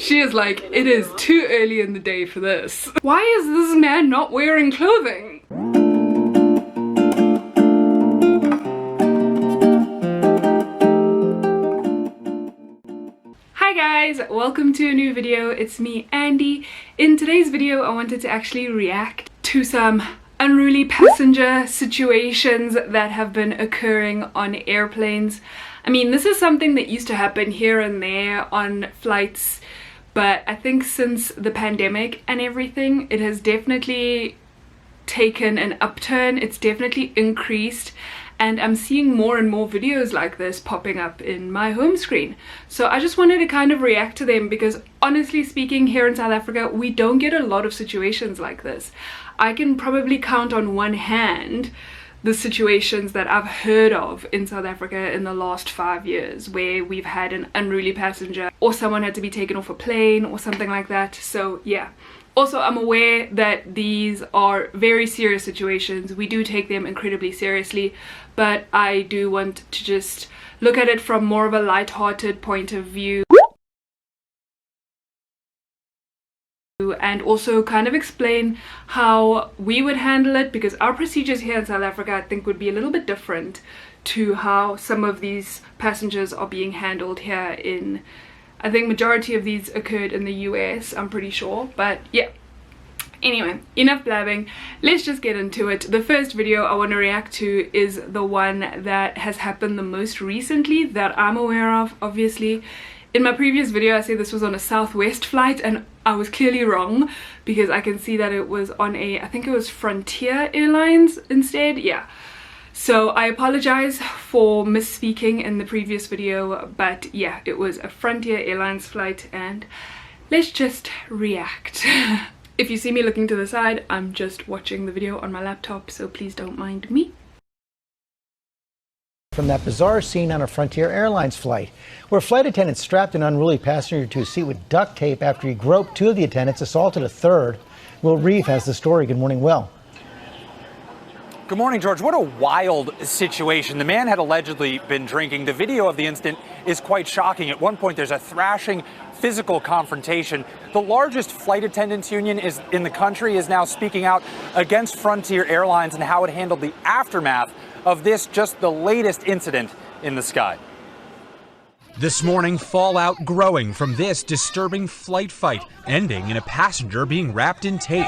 She is like, it is too early in the day for this. Why is this man not wearing clothing? Hi guys, welcome to a new video. It's me, Andy. In today's video, I wanted to actually react to some unruly passenger situations that have been occurring on airplanes. I mean, this is something that used to happen here and there on flights, but I think since the pandemic and everything, it has definitely taken an upturn. It's definitely increased, and I'm seeing more and more videos like this popping up in my home screen. So I just wanted to kind of react to them because honestly speaking, here in South Africa, we don't get a lot of situations like this. I can probably count on one hand the situations that I've heard of in South Africa in the last 5 years where we've had an unruly passenger or someone had to be taken off a plane or something like that. So yeah. Also, I'm aware that these are very serious situations. We do take them incredibly seriously, but I do want to just look at it from more of a light-hearted point of view and also kind of explain how we would handle it, because our procedures here in South Africa I think would be a little bit different to how some of these passengers are being handled here in, I think majority of these occurred in the US, I'm pretty sure, but yeah. Anyway, enough blabbing, let's just get into it. The first video I want to react to is the one that has happened the most recently that I'm aware of, obviously. In my previous video I said this was on a Southwest flight and I was clearly wrong because I can see that it was on a, I think it was Frontier Airlines instead, yeah. So I apologize for misspeaking in the previous video, but yeah, it was a Frontier Airlines flight and let's just react. If you see me looking to the side, I'm just watching the video on my laptop, so please don't mind me. From that bizarre scene on a Frontier Airlines flight, where flight attendants strapped an unruly passenger to a seat with duct tape after he groped two of the attendants, assaulted a third. Will Reeve has the story. Good morning, Will. Good morning, George. What a wild situation. The man had allegedly been drinking. The video of the incident is quite shocking. At one point, there's a thrashing physical confrontation. The largest flight attendants union in the country is now speaking out against Frontier Airlines and how it handled the aftermath of this, just the latest incident in the sky. This morning, fallout growing from this disturbing flight fight, ending in a passenger being wrapped in tape.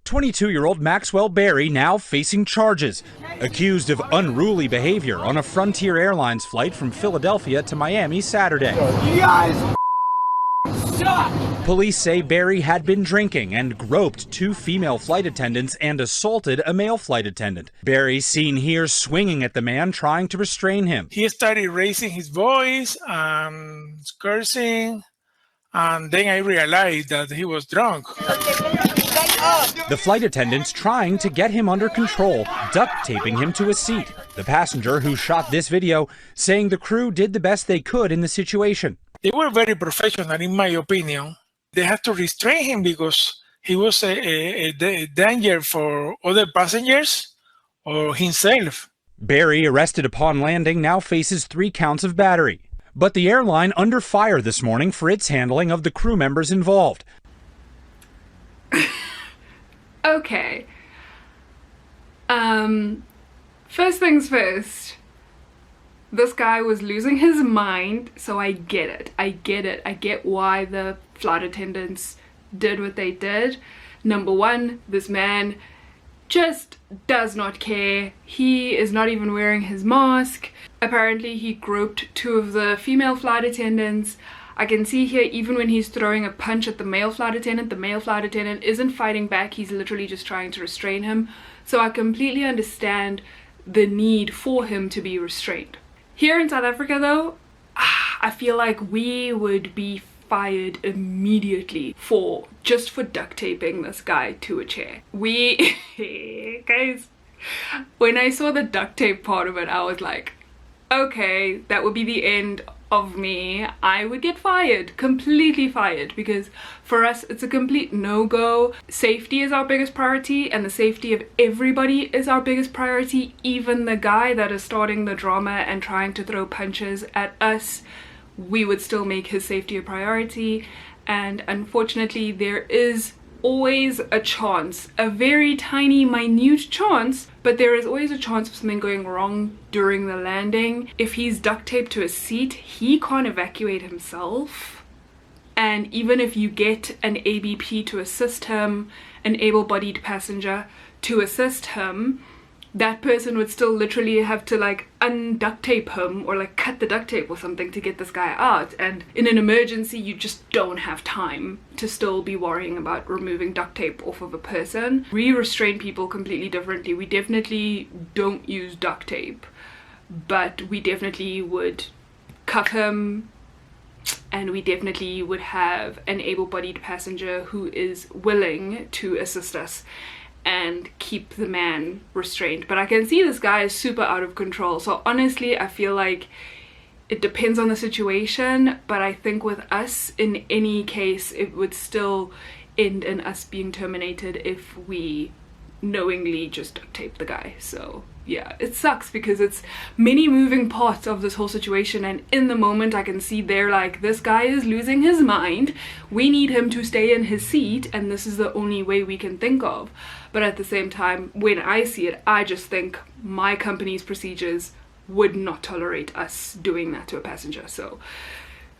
22-year-old Maxwell Berry now facing charges, accused of unruly behavior on a Frontier Airlines flight from Philadelphia to Miami Saturday. You guys suck! Police say Berry had been drinking and groped two female flight attendants and assaulted a male flight attendant. Berry seen here swinging at the man, trying to restrain him. He started raising his voice and cursing, and then I realized that he was drunk. The flight attendants trying to get him under control, duct taping him to a seat. The passenger who shot this video saying the crew did the best they could in the situation. They were very professional, in my opinion. They had to restrain him because he was a danger for other passengers or himself. Berry, arrested upon landing, now faces 3 counts of battery. But the airline under fire this morning for its handling of the crew members involved. Okay. First things first. This guy was losing his mind, so I get it. I get why the flight attendants did what they did. Number one, this man just does not care. He is not even wearing his mask. Apparently he groped 2 of the female flight attendants. I can see here even when he's throwing a punch at the male flight attendant isn't fighting back. He's literally just trying to restrain him. So I completely understand the need for him to be restrained. Here in South Africa though, I feel like we would be fired immediately for duct taping this guy to a chair. Guys, when I saw the duct tape part of it, I was like, okay, that would be the end of me. I would get fired, completely fired, because for us it's a complete no-go. Safety is our biggest priority, and the safety of everybody is our biggest priority. Even the guy that is starting the drama and trying to throw punches at us, we would still make his safety a priority. And unfortunately, there is always a chance, a very tiny, minute chance, but there is always a chance of something going wrong during the landing. If he's duct taped to a seat, he can't evacuate himself. And even if you get an ABP to assist him, an able-bodied passenger to assist him, that person would still literally have to like unduct tape him or like cut the duct tape or something to get this guy out. And in an emergency, you just don't have time to still be worrying about removing duct tape off of a person. We restrain people completely differently. We definitely don't use duct tape, but we definitely would cuff him, and we definitely would have an able-bodied passenger who is willing to assist us and keep the man restrained. But I can see this guy is super out of control, so honestly I feel like it depends on the situation, but I think with us, in any case, it would still end in us being terminated if we knowingly just duct tape the guy. So yeah, it sucks because it's many moving parts of this whole situation, and in the moment I can see they're like, this guy is losing his mind, we need him to stay in his seat, and this is the only way we can think of. But at the same time, when I see it, I just think my company's procedures would not tolerate us doing that to a passenger. So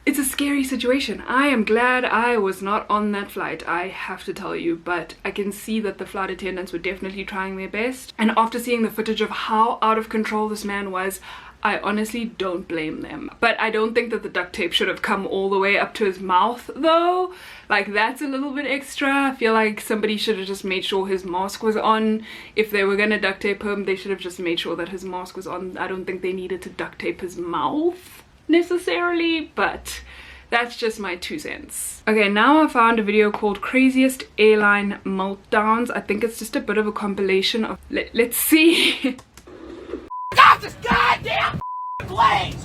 it's a scary situation. I am glad I was not on that flight, I have to tell you, but I can see that the flight attendants were definitely trying their best. And after seeing the footage of how out of control this man was, I honestly don't blame them. But I don't think that the duct tape should have come all the way up to his mouth though. Like, that's a little bit extra. I feel like somebody should have just made sure his mask was on. If they were gonna duct tape him, they should have just made sure that his mask was on. I don't think they needed to duct tape his mouth necessarily, but that's just my 2 cents. Okay, now I found a video called Craziest Airline Meltdowns. I think it's just a bit of a compilation of... Let's see. Off this goddamn plane!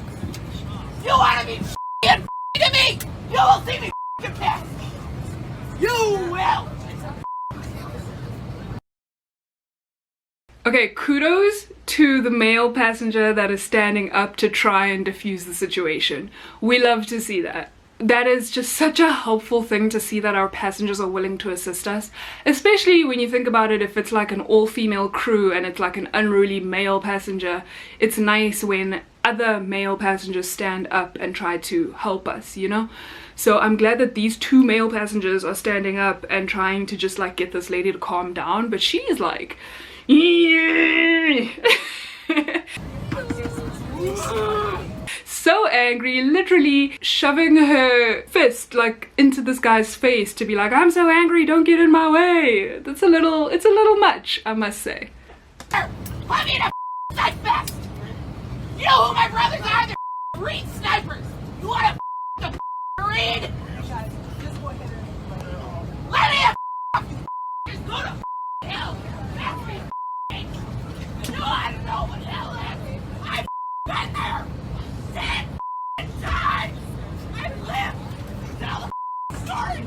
You wanna be to me? You will see me pissed! You will! Okay, kudos to the male passenger that is standing up to try and defuse the situation. We love to see that. That is just such a helpful thing to see, that our passengers are willing to assist us, especially when you think about it. If it's like an all-female crew and it's like an unruly male passenger, it's nice when other male passengers stand up and try to help us, you know? So I'm glad that these 2 male passengers are standing up and trying to just like get this lady to calm down, but she is like so angry, literally shoving her fist like into this guy's face to be like, I'm so angry, don't get in my way. It's a little much, I must say. Put me in a knife fest! You know who my brothers are? They're Marine snipers! You wanna the Marine? Let me just go to hell! That's me. No, I don't know what hell is! I've been there! 10 times! I've lived! Tell the story!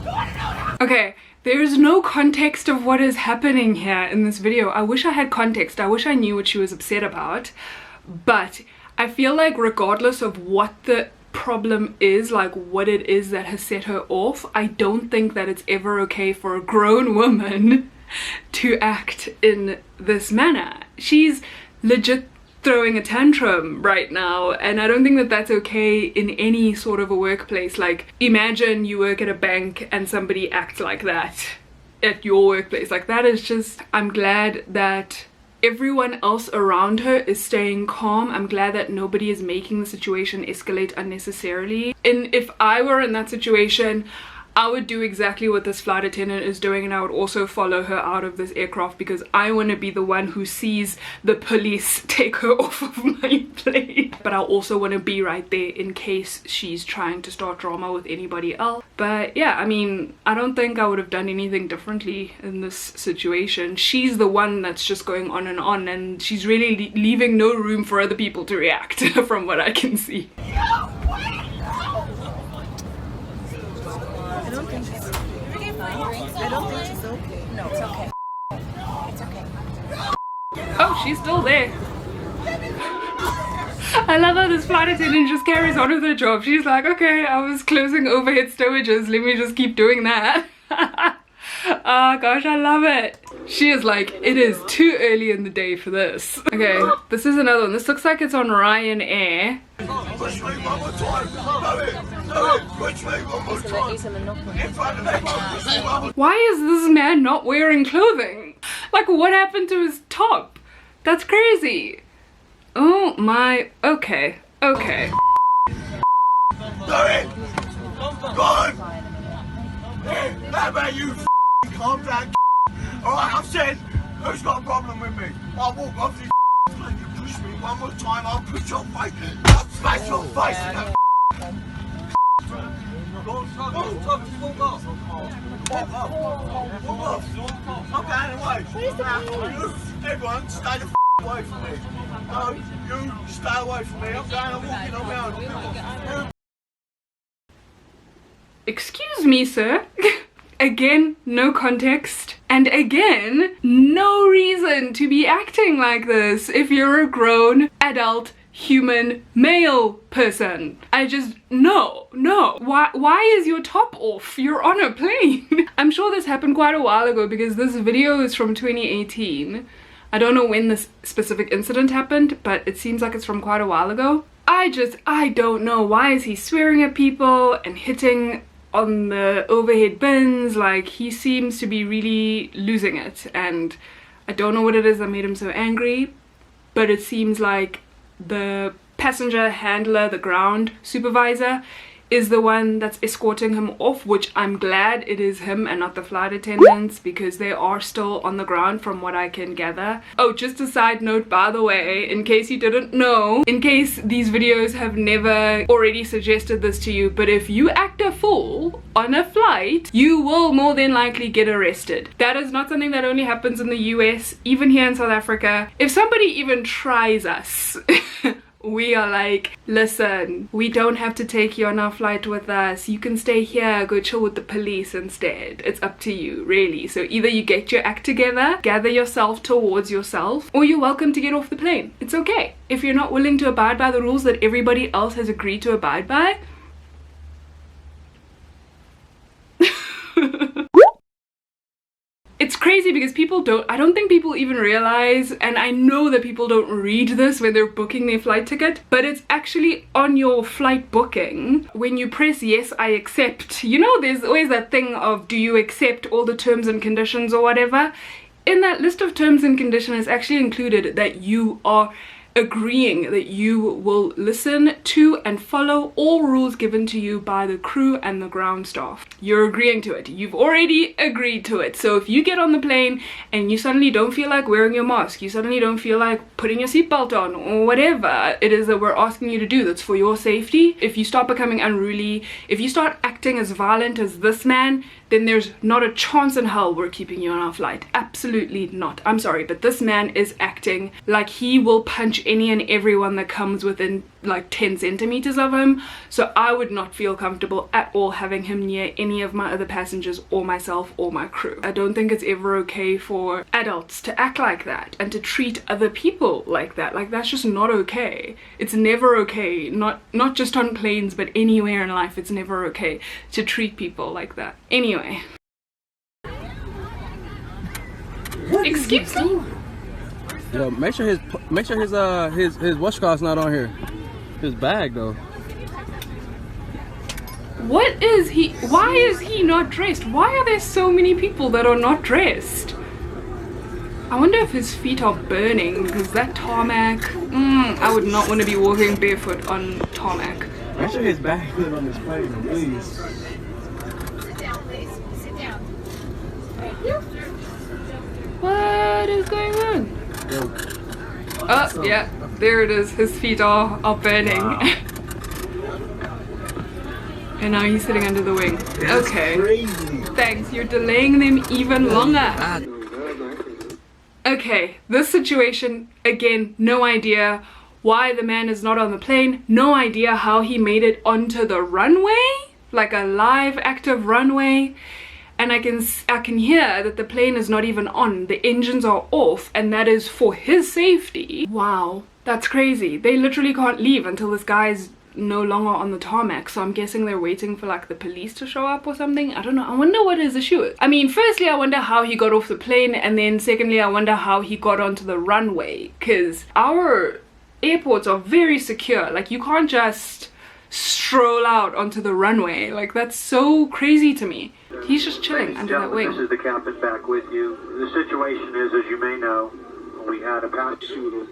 You wanna know now? Okay, there is no context of what is happening here in this video. I wish I had context. I wish I knew what she was upset about. But I feel like regardless of what the problem is, like what it is that has set her off, I don't think that it's ever okay for a grown woman to act in this manner. She's legit throwing a tantrum right now, and I don't think that that's okay in any sort of a workplace. Like, imagine you work at a bank and somebody acts like that at your workplace. Like, that is just... I'm glad that everyone else around her is staying calm. I'm glad that nobody is making the situation escalate unnecessarily. And if I were in that situation, I would do exactly what this flight attendant is doing, and I would also follow her out of this aircraft, because I want to be the one who sees the police take her off of my plane. But I also want to be right there in case she's trying to start drama with anybody else. But yeah, I mean, I don't think I would have done anything differently in this situation. She's the one that's just going on, and she's really leaving no room for other people to react from what I can see. I don't think it's okay. No, it's okay. It's okay. Oh, she's still there. I love how this flight attendant just carries on with her job. She's like, okay, I was closing overhead stowages, let me just keep doing that. Oh gosh, I love it. She is like, it is too early in the day for this. Okay, this is another one. This looks like it's on Ryanair. Push me one more time. Push me one more time. In front of me. Why is this man not wearing clothing? Like, what happened to his top? That's crazy. Oh my, okay. Do it. Go on. How about you calm down? Alright, I've said, who's got a problem with me? I'll walk off this. You push me one more time, I'll push your face. I'll smash your face. Walk off. I'm going away. Everyone, stay the away from me. No, you stay away from me. I'm going, I'm walking around. Excuse me, sir. Again, no context. And again, no reason to be acting like this if you're a grown, adult, human, male person. I just, no. Why is your top off? You're on a plane. I'm sure this happened quite a while ago because this video is from 2018. I don't know when this specific incident happened, but it seems like it's from quite a while ago. I don't know. Why is he swearing at people and hitting on the overhead bins? Like, he seems to be really losing it, and I don't know what it is that made him so angry, but it seems like the passenger handler, the ground supervisor, is the one that's escorting him off, which I'm glad it is him and not the flight attendants, because they are still on the ground from what I can gather. Oh, just a side note, by the way, in case you didn't know, in case these videos have never already suggested this to you, but if you act a fool on a flight, you will more than likely get arrested. That is not something that only happens in the US, even here in South Africa. If somebody even tries us, we are like, listen, we don't have to take you on our flight with us. You can stay here, go chill with the police instead. It's up to you, really. So either you get your act together, gather yourself towards yourself, or you're welcome to get off the plane. It's okay. If you're not willing to abide by the rules that everybody else has agreed to abide by, it's crazy because I don't think people even realize, and I know that people don't read this when they're booking their flight ticket, but it's actually on your flight booking. When you press yes, I accept, you know, there's always that thing of, do you accept all the terms and conditions or whatever? In that list of terms and conditions, it's actually included that you are agreeing that you will listen to and follow all rules given to you by the crew and the ground staff. You're agreeing to it. You've already agreed to it. So if you get on the plane and you suddenly don't feel like wearing your mask, you suddenly don't feel like putting your seatbelt on, or whatever it is that we're asking you to do that's for your safety, if you start becoming unruly, if you start acting as violent as this man, then there's not a chance in hell we're keeping you on our flight. Absolutely not. I'm sorry, but this man is acting like he will punch any and everyone that comes within like 10 centimeters of him. So I would not feel comfortable at all having him near any of my other passengers or myself or my crew. I don't think it's ever okay for adults to act like that and to treat other people like that. Like, that's just not okay. It's never okay. Not just on planes, but anywhere in life, it's never okay to treat people like that. Anyway. Excuse me. Yo, make sure his watch card's not on here. His bag though. What is he? Why is he not dressed? Why are there so many people that are not dressed? I wonder if his feet are burning because that tarmac. I would not want to be walking barefoot on tarmac. Make sure his bag is on this plane, please. Sit down, please. Sit down. What is going on? Oh, yeah, there it is. His feet are burning. Wow. And now he's sitting under the wing. That's okay. Crazy. Thanks, you're delaying them even longer. Okay, this situation, again, no idea why the man is not on the plane. No idea how he made it onto the runway, like a live active runway. And I can hear that the plane is not even on. The engines are off, and that is for his safety. Wow, That's crazy. They literally can't leave until this guy's no longer on the tarmac, so I'm guessing they're waiting for like the police to show up or something. I don't know. I wonder what his issue is. I mean, firstly, I wonder how he got off the plane, and then secondly, I wonder how he got onto the runway, because our airports are very secure. Like, you can't just stroll out onto the runway. Like, that's so crazy to me. He's just chilling under that wing. This is the captain back with you. The situation is, as you may know, we had a passenger.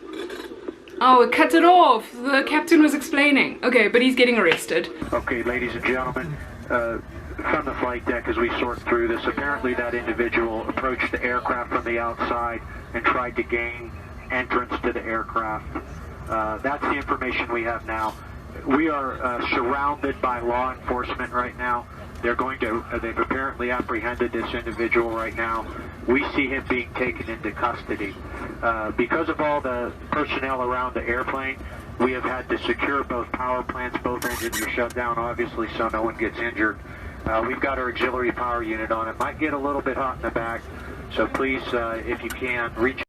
Oh, it cut it off. The captain was explaining. Okay, but he's getting arrested. Okay, ladies and gentlemen, from the flight deck as we sort through this, apparently that individual approached the aircraft from the outside and tried to gain entrance to the aircraft. That's the information we have now. We are surrounded by law enforcement right now. They've apparently apprehended this individual right now. We see him being taken into custody. Because of all the personnel around the airplane, we have had to secure both power plants. Both engines are shut down, obviously, so no one gets injured. We've got our auxiliary power unit on. It might get a little bit hot in the back, so please, if you can, reach.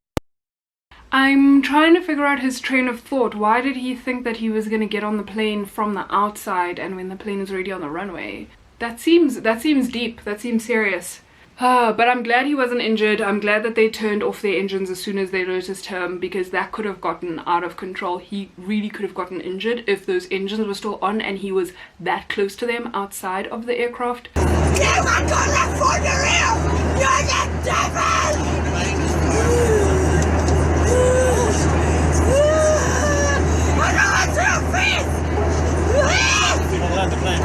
I'm trying to figure out his train of thought. Why did he think that he was going to get on the plane from the outside and when the plane is already on the runway? That seems deep. That seems serious. But I'm glad he wasn't injured. I'm glad that they turned off their engines as soon as they noticed him, because that could have gotten out of control. He really could have gotten injured if those engines were still on and he was that close to them outside of the aircraft. You are gonna for the real! You're the devil! I know what's your face! People land the plane.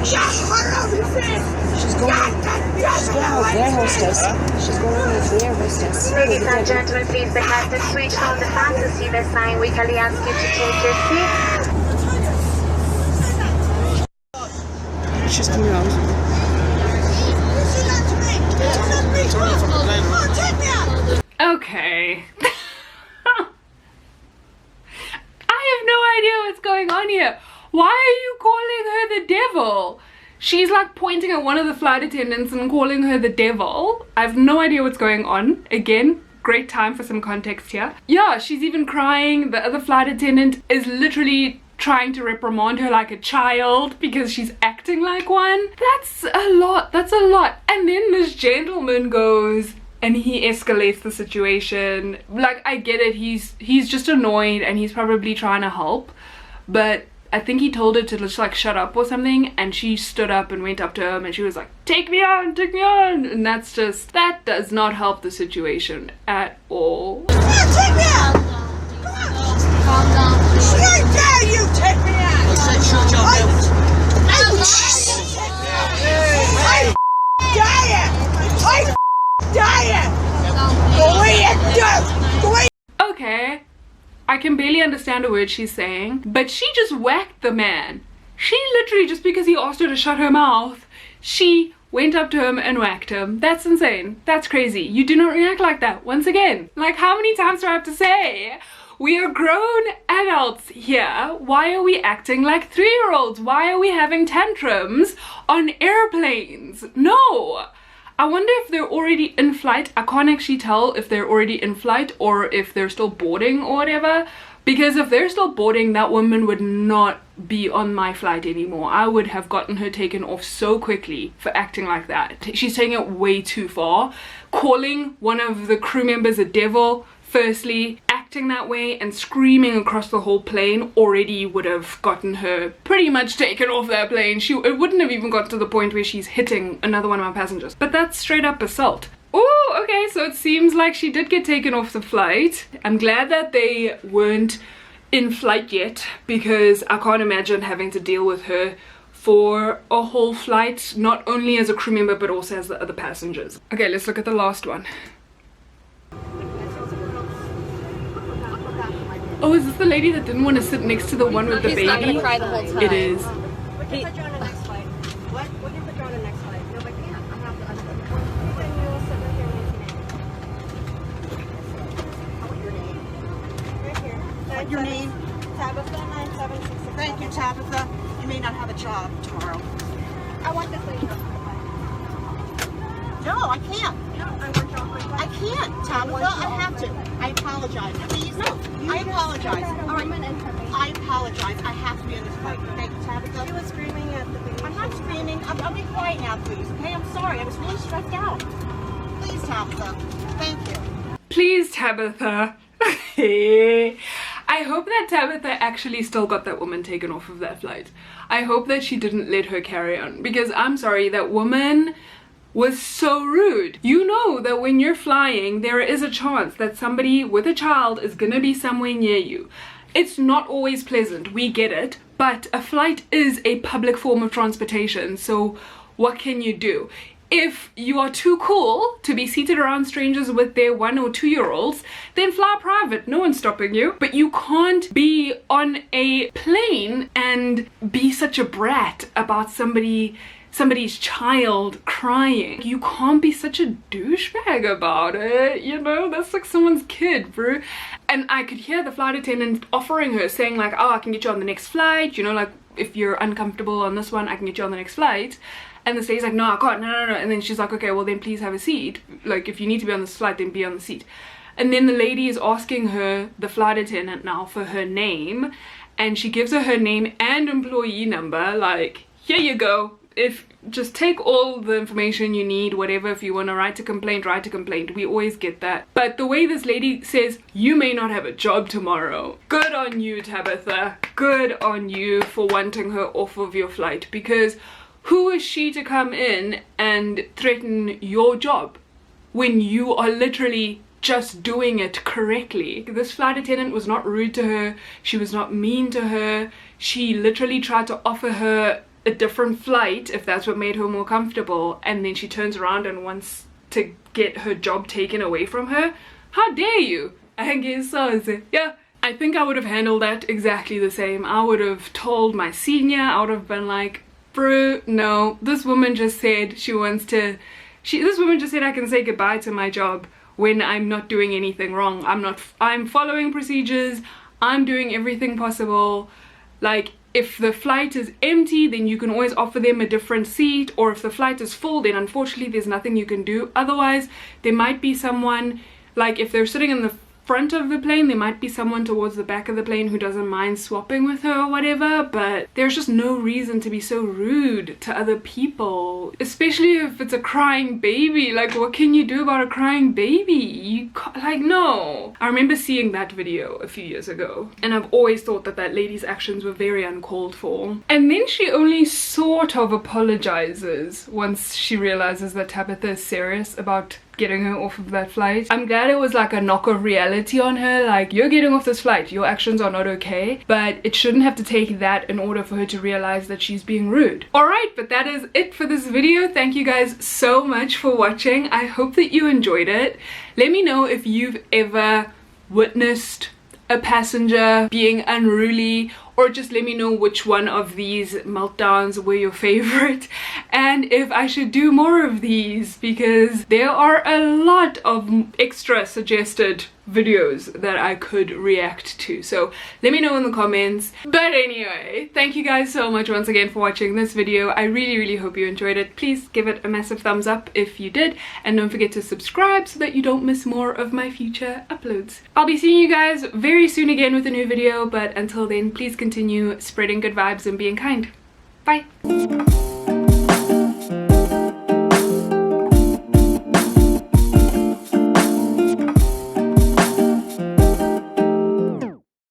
She's going with the air hostess. She's going with the air hostess. Ladies and gentlemen, please behind the switch on the fantasy bus line. We kindly ask you to take your seat. She's coming out. Okay. I have no idea what's going on here. Why are you calling her the devil? She's like pointing at one of the flight attendants and calling her the devil. I have no idea what's going on. Again, great time for some context here. Yeah, she's even crying. The other flight attendant is literally trying to reprimand her like a child because she's acting like one. That's a lot. That's a lot. And then this gentleman goes and he escalates the situation. Like, I get it. He's just annoyed and he's probably trying to help. But I think he told her to just like shut up or something, and she stood up and went up to him and she was like, take me on, and that does not help the situation at all. Come on, take me out! Calm down. How dare you take me out! Okay, I can barely understand a word she's saying, but she just whacked the man. She literally, just because he asked her to shut her mouth, she went up to him and whacked him. That's insane. That's crazy. You do not react like that. Once again, like, how many times do I have to say? We are grown adults here. Why are we acting like 3-year-olds? Why are we having tantrums on airplanes? No. I wonder if they're already in flight. I can't actually tell if they're already in flight or if they're still boarding or whatever. Because if they're still boarding, that woman would not be on my flight anymore. I would have gotten her taken off so quickly for acting like that. She's taking it way too far. Calling one of the crew members a devil, firstly, acting that way and screaming across the whole plane already would have gotten her pretty much taken off that plane. It wouldn't have even got to the point where she's hitting another one of my passengers. But that's straight up assault. Oh, okay, so it seems like she did get taken off the flight. I'm glad that they weren't in flight yet, because I can't imagine having to deal with her for a whole flight, not only as a crew member but also as the other passengers. Okay, let's look at the last one. Oh, is this the lady that didn't want to sit next to the one with the baby? He's not gonna cry the whole time. It is. We can put you on the next flight. What? We can put you on the next flight. No, but can't. I have the other one. Then you will sit right here and wait your name. Right here. Your name? Tabitha 9766. Thank you, Tabitha. You may not have a job tomorrow. I want this lady. No, I can't. I can't, Tabitha. I have to. I apologize. Please. No, I apologize. All right. I apologize. I have to be on this flight. Thank you, Tabitha. She was screaming at the baby. I'm not screaming. I'll be quiet now, please. Okay, I'm sorry. I was really stressed out. Please, Tabitha. Thank you. Please, Tabitha. I hope that Tabitha actually still got that woman taken off of that flight. I hope that she didn't let her carry on, because I'm sorry, that woman was so rude. You know that when you're flying, there is a chance that somebody with a child is gonna be somewhere near you. It's not always pleasant, we get it, but a flight is a public form of transportation, so what can you do? If you are too cool to be seated around strangers with their 1 or 2 year olds, then fly private, no one's stopping you. But you can't be on a plane and be such a brat about somebody's child crying. You can't be such a douchebag about it, you know? That's like someone's kid, bro. And I could hear the flight attendant offering her, saying like, oh, I can get you on the next flight, you know, like if you're uncomfortable on this one, I can get you on the next flight. And the lady's like, no, I can't, no. And then she's like, okay, well then please have a seat. Like, if you need to be on this flight, then be on the seat. And then the lady is asking her, the flight attendant now, for her name. And she gives her name and employee number, like, here you go. Just take all the information you need, whatever. If you want to write a complaint, write a complaint. We always get that. But the way this lady says, you may not have a job tomorrow. Good on you, Tabitha. Good on you for wanting her off of your flight, because who is she to come in and threaten your job when you are literally just doing it correctly? This flight attendant was not rude to her. She was not mean to her. She literally tried to offer her a different flight if that's what made her more comfortable, and then she turns around and wants to get her job taken away from her. How dare you? I guess so. Yeah, I think I would have handled that exactly the same. I would have told my senior. I would have been like, bro, no, this woman just said this woman just said I can say goodbye to my job when I'm not doing anything wrong. I'm following procedures. I'm doing everything possible. Like, if the flight is empty, then you can always offer them a different seat, or if the flight is full, then unfortunately there's nothing you can do. Otherwise, there might be someone, like if they're sitting in the front of the plane, there might be someone towards the back of the plane who doesn't mind swapping with her or whatever, but there's just no reason to be so rude to other people, especially if it's a crying baby. Like, what can you do about a crying baby? You can't, like, no. I remember seeing that video a few years ago, and I've always thought that that lady's actions were very uncalled for. And then she only sort of apologizes once she realizes that Tabitha is serious about getting her off of that flight. I'm glad it was like a knock of reality on her, like, you're getting off this flight, your actions are not okay, but it shouldn't have to take that in order for her to realize that she's being rude. Alright, but that is it for this video. Thank you guys so much for watching. I hope that you enjoyed it. Let me know if you've ever witnessed a passenger being unruly, or just let me know which one of these meltdowns were your favorite, and if I should do more of these, because there are a lot of extra suggested videos that I could react to, so let me know in the comments. But anyway, thank you guys so much once again for watching this video. I really hope you enjoyed it. Please give it a massive thumbs up if you did, and don't forget to subscribe so that you don't miss more of my future uploads. I'll be seeing you guys very soon again with a new video, but until then, please continue spreading good vibes and being kind. Bye!